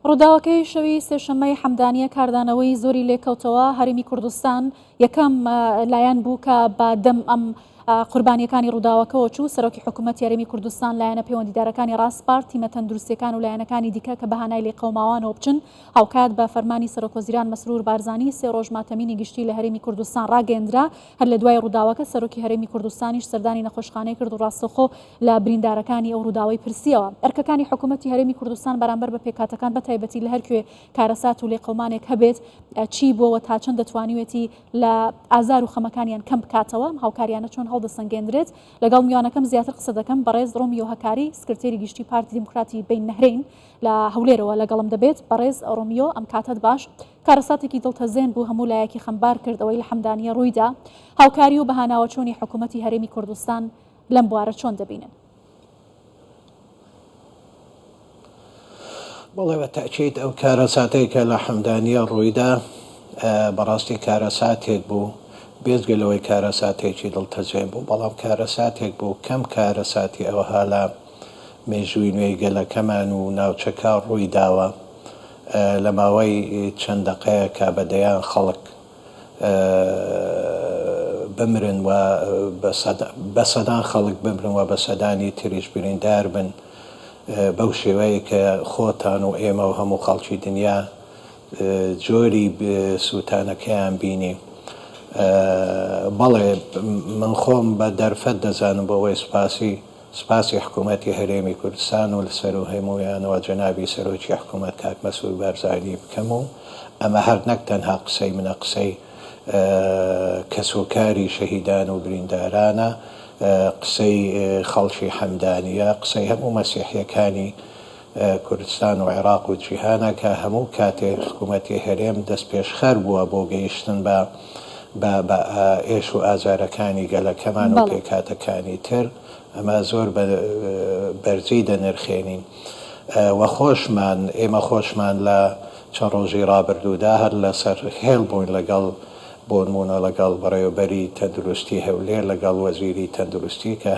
ڕووداوەکەی شەوی سێشەممەی حەمدانیە کاردانەوەی زۆری لێکەوتەوە هەرێمی کوردستان یەکەم لایەن بوو کە بە دەم ئەم قوربانیەکانی ڕووداوەکەەوە چوو. سەرۆکی حکوومەت یاریمی کوردستان لایەنە پەیوەندیدارەکانی ڕاستپارت، تیمە تەندروستیەکان و لایەنەکانی دیکە کە بەهانای لێقەوماوانەوە بچن هاوکات بە فەرمانی سەرۆکوەزیران مەسرور بارزانی سێ ڕۆژ ماتەمینی گشتی لە هەرێمی کوردستان ڕاگەیەندرا. هەر لە دوای ڕووداوەکە سەرۆکی هەرێمی کوردستانیش سەردانی نەخۆشخانەی کرد و ڕاستەخۆ لە بریندارەکانی ئەو ڕووداوەی پرسیەوە. ئەرکەکانی حکوومەتی هەرێمی کوردستان بەرامبەر بە پێکاتەکان بەتایبەتی لە هەرکوێ کارەسات و لێقەومانێک هەبێت چی بۆەوە تا چەند دەتوانیوێتی لە ئازار و خەمەکانیان کەم بکاتەوە، هاوکاریانە چۆن هەڵدەسەنگێنرێت. لەگەڵ میوانەکەم زیاتر قسە دەکەم بەڕێز ڕۆمیۆ هەکاری، سکرتێری گشتی پارتی دیموکراتی بین نەهرین لە هەولێرەوە لەگەڵم دەبێت. بەڕێز ڕۆمیۆ، ئەم کاتت باش. کارەساتێکی دڵتەزێن بوو، هەموو لایەکی خەمبار کردەوەی لە حەمدانیە ڕوویدا. هاوکاری و بەهاناوە چۆنی حکوومەتی هەرێمی کوردستان لەم بوارە چۆن دەبینن؟ بەڵێ بە تاکید ئەو کارەساتەی کە لە حەمدانیە ڕوویدا بەڕاستی کارەساتێک بوو، بێزگەلەوەی کارەساتێکی دڵتەزێن بوو، بەڵام کارەساتێک بوو کەم کارەساتی ئەوها لە مێژووی نوێی گەلەکەمان و ناوچەکە ڕووی داوە. لە ماوەی چەند دقەیە کە بەدەیان خەڵک بمرن و بە سەدان خەڵک بمرن و بە سەدانی تریش بریندار بن بەو شێوەیە کە خۆتان و ئێمە و هەموو خەڵکی دنیا جۆری سووتانەکەیان بینی. بەڵێ من خۆم بە دەرفەت دەزانم بەوەی سپاسی حکوومەتی هەرێمی کوردستان و لەسەر و هەموویانەوە جەنابی سەرۆکی حکوومەت کاک مەسعود بارزانی بکەم و ئەمە هەر نەک تەنها قسەی منە، قسەی کەسوکاری شەهیدان و بریندارانە، قسەی خەڵکی حەمدانیە، قسەی هەموو مەسیحیەکانی کوردستان و عێراق و جیهانە کە هەموو کاتێک حکوومەتی هەرێم دەست پێشخەر بووە بۆ گەیشتن بە ئێش و ئازارەکانی گەلەکەمان و پێکاتەکانی تر. ئەمە زۆر بەرزی دەنرخێنین و ئێمە خۆشمان لە چەند ڕۆژی ڕابردوودا هەر لەسەر هێڵ بووین لەگەڵ بۆ نمونە لەگەڵ بەڕێوەبەری تەندروستی هەولێر، لەگەڵ وەزیری تەندروستی کە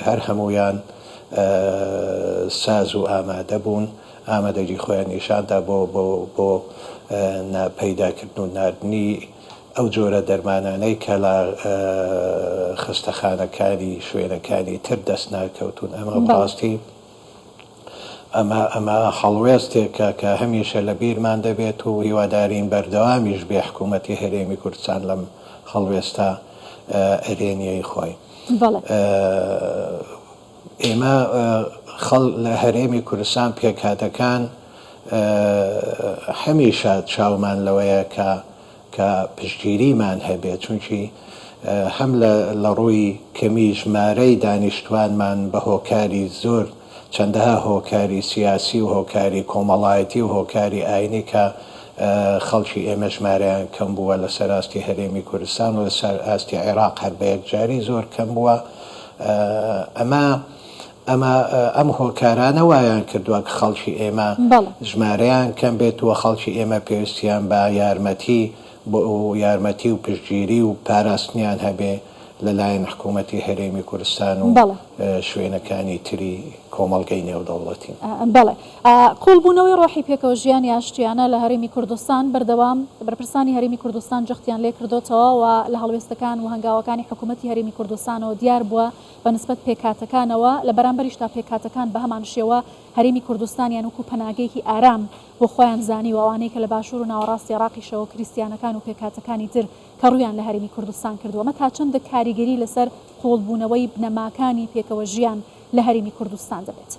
هەر هەمویان ساز و ئامادە بوون، ئامادەجی خۆیان نیشاندا بۆ پەیداکردن و ناردنی ئەو جۆرە دەرمانانەی کە لە خستەخانەکانی شوێنەکانی تر دەست ناکەوتون. ئەمە بڕاستی ئەمە هەڵوێستێکە کە هەمیشە لە بیرمان دەبێت و هیوادارین بەردەوامیش بێ حکوومەتی هەرێمی کوردستان لەم هەڵوێستە ئەرێنیەی خۆی. ئێمە لە هەرێمی کوردستان پێکاتەکان هەمیشە چاومان لەوەیە کە پشتگیریمان هەبێت، چونکی هەم لە ڕووی کەمی ژمارەی دانیشتوانمان بە هۆکاری زۆر، چەندەها هۆکاری سیاسی و هۆکاری کۆمەڵایەتی و هۆکاری ئاینی کە خەڵکی ئێمە ژمارەیان کەم بووە لەسەر ئاستی هەرێمی کوردستان و لەسەر ئاستی عێراق هەر بە یەکجاری زۆر کەم بووە. ئەم هۆکارانە وایان کردووە کە خەڵکی ئێمە ژمارەیان کەم بێت وە خەڵکی ئێمە پێویستیان بە یارمەتی و پشتگیری و پاراستنیان هەبێ لەلایەن حکوومەتی هەرێمی کوردستان و شوێنەکانی تری کۆمەڵگەی نێودەوڵەتی. بەڵێ قوڵبوونەوەی ڕۆحی پێکەوە ژیانی ئاشتیانە لە هەرێمی کوردستان بەردەوام بەرپرسانی هەرێمی کوردستان جەختیان لێ کردوتەوە و لە هەڵوێستەکان و هەنگاوەکانی حکوومەتی هەرێمی کوردستانەوە دیار بووە بە نسبەت پێکاتەکانەوە. لە بەرامبەریشتا پێکاتەکان بە هەمان شێوە هەرێمی کوردستانیان وەکو پەناگەیەکی ئارام بۆ خۆیان زانی و ئەوانەی کە لە باشوور و ناوەڕاستی عێراقیشەوە کریستیانەکان و پێکاتەکانی تر کە ڕوویان لە هەرێمی کوردستان کردووە. مە تا چەندە کاریگەری لەسەر قوڵبوونەوەی بنەماکانی پێکەوە ژیان لە هەرێمی کوردستان دەبێت؟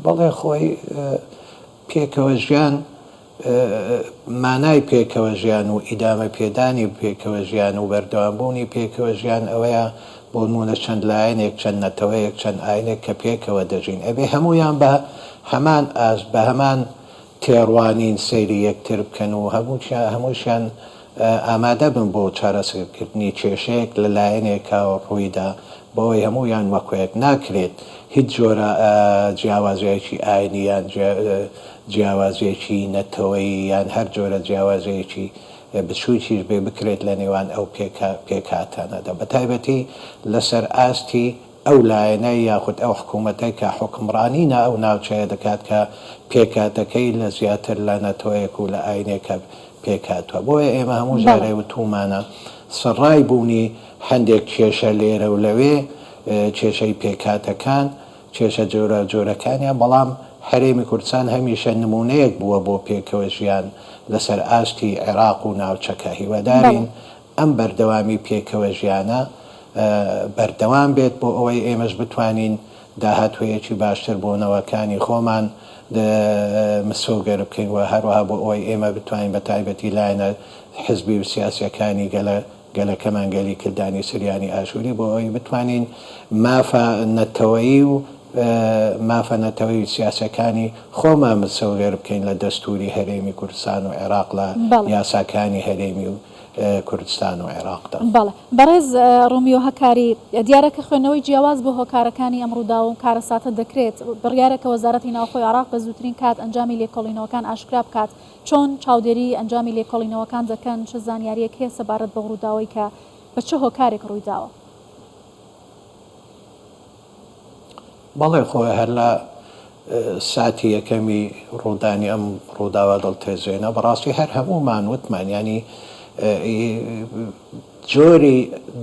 بەڵێ خۆی پێکەوە ژیان، مانای پێکەوە ژیان و ئیدامە پێدانی پێکەوە ژیان و بەردەوامبوونی پێکەوە ژیان ئەوەیە بۆ نمونە چەند لایەنێک، چەند نەتەوەیەک، چەند ئاینێک کە پێکەوە دەژین ئەبێ هەمویان بە هەمان تێڕوانین سەیری یەکتر بکەن و هەمووشیان ئامادە بن بۆ چارەسەرکردنی کێشەیەک لە لایەنێکەوە ڕوویدا، بۆەوەی هەمویان وەکوێک ناکرێت هیچ جۆرە جیاوازیەکی ئاینی یان جیاوازیەکی نەتەوەی یان هەر جۆرە جیاوازەیەکی بچووکیش بێ بکرێت لە نێوان ئەو پێکاتانەدا، بە تایبەتی لەسەر ئاستی ئەو لایەنە یاخود ئەو حکوومەتەی کە حکمڕانینە ئەو ناوچەیە دەکات کە پێکاتەکەی لە زیاتر لە نەتۆیەک و لە ئاینێکە پێکاتوە. بۆیە ئێمە هەموو جارێ وتومانە سڕای بوونی هەندێک کێشە لێرە و لەوێ کێشەی پێکاتەکان کێشە جۆرە جۆرەکانیان، بەڵام هەرێمی کوردستان هەمیشە نمونەیەک بووە بۆ پێکەوە ژیان لەسەر ئاشتی عێراق و ناوچەکە. هیوادارین ئەم بەردەوامی پێکەوە ژیانە بەردەوام بێت بۆ ئەوەی ئێمەش بتوانین داهاتوەیەکی باشتر بۆ نەوەکانی خۆمان مسۆگەر بکەین و هەروەها بۆ ئەوەی ئێمە بتوانین بە تایبەتی لایەنە حزبی و سیاسیەکانی گەلەکەمان گەلی کردانی سریانی ئاشووری بۆ ئەوەی بتوانین مافە نەتەوەیی و مافە نەتەوەی سیاسەکانی خۆمان مسۆگەر بکەین لە دەستوری هەرێمی کوردستان و عێراق لە یاساکانی هەرێمی و کوردستان و عێراقدا. بەڵێ بەڕێز ڕۆمیۆ هەکاری، دیارەکە خوێندنەوەی جیاواز بۆ هۆکارەکانی ئەمڕوودا و کارەساتە دەکرێت. بڕیارەکە وەزارەتی ناوخۆی عێراق بە زووترین کات ئەنجامی لێکۆڵینەوەکان ئاشکرا بکات. چۆن چاودێری ئەنجامی لێکۆڵینەوەکان دەکەن؟ چه زانیاریەک هەیە سەبارەت بە ڕووداوەی کە بە چه هۆکارێک ڕوویداوە؟ بەڵێ خۆی هەر لە ساتی یەکەمی ڕوودانی ئەم ڕووداوە دڵتێزێنە بەڕاستی هەر هەموومان وتمان، ینی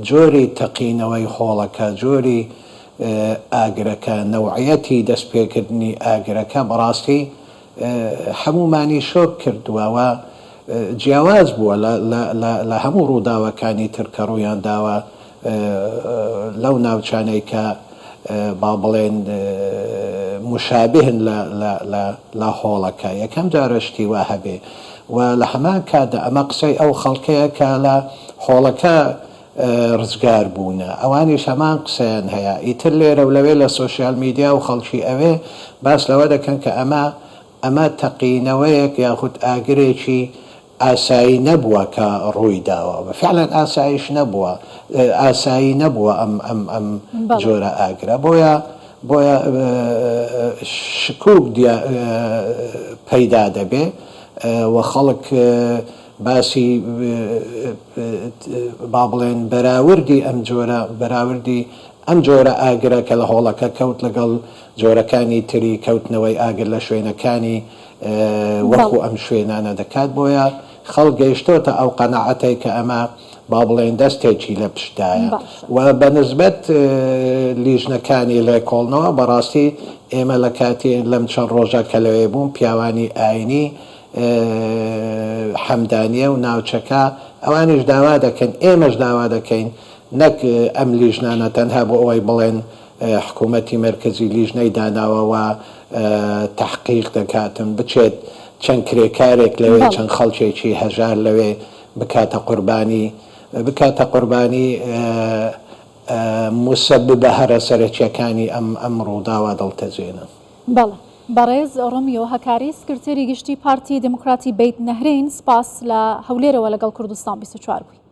جۆری تەقینەوەی هۆڵەکە، جۆری ئاگرەکە، نەوعەتی دەستپێکردنی ئاگرەکە بەڕاستی هەمومانی شۆک کردووە، جیاواز بووە لە هەموو ڕووداوەکانی ترکە ڕوویان داوە لەو ناوچانەی کە با بڵێن مشابهن لە هۆڵەکە یەکەم جارشتی وا هەبێ و لە هەمان کاتدا ئەمە قسەی ئەو خەڵکەیە کە لە هۆڵەکە ڕزگار بوونە، ئەوانیش هەمان قسەیان هەیە. ئیتر لێرە و لەوێ لە سۆسیال میدیا و خەڵکی ئەوێ باس لەوە دەکەن کە ئەمە تەقینەوەیەک یاخود ئاگرێکی ئاسایی نەبووە کە ڕووی داوە، فعلا ئاسایش نەبووە، ئاسایی نەبووە ئەم جۆرە ئاگرە. بۆیە شکوک پەیدا دەبێ و خەڵک باسی با بڵێن بەراوردی ئەم جۆرە ئاگرە کە لە هۆڵەکە کەوت لەگەڵ جۆرەکانی تری کەوتنەوەی ئاگر لە شوێنەکانی وەکو ئەم شوێنانە دەکات. بۆیە خەڵک گەیشتۆتە ئەو قەناعەتەی کە ئەمە با بڵێن دەستێکی لە پشتایە و بەنسبەت لیژنەکانی لێکۆڵنەوە بەڕاستی ئێمە لە کاتی لەم چەند ڕۆژە کە لەوێ بووم پیاوانی ئاینی حەمدانیە و ناوچەکە ئەوانیش داوا دەکەن، ئێمەش داوا دەکەین نەک ئەم لیژنانە تەنها بۆ ئەوەی بڵێن حکوومەتی مرکزی لیژنەی داناوەوە تحقیق دەکاتن بچێت چەند کرێکارێک لەوێ چەند خەڵکێکی هەژار لەوێ بکاتە قوربانی مسببە هەرە سەرەکیەکانی ئەم ڕووداوە دڵتەزێنن. بەڵێ بەڕێز ڕۆمیۆ هەکاری، سکرتێری گشتی پارتی دموکراتی بەیت نەهرین، سپاس لە هەولێرەوە لەگەڵ کوردستان 24 بووی.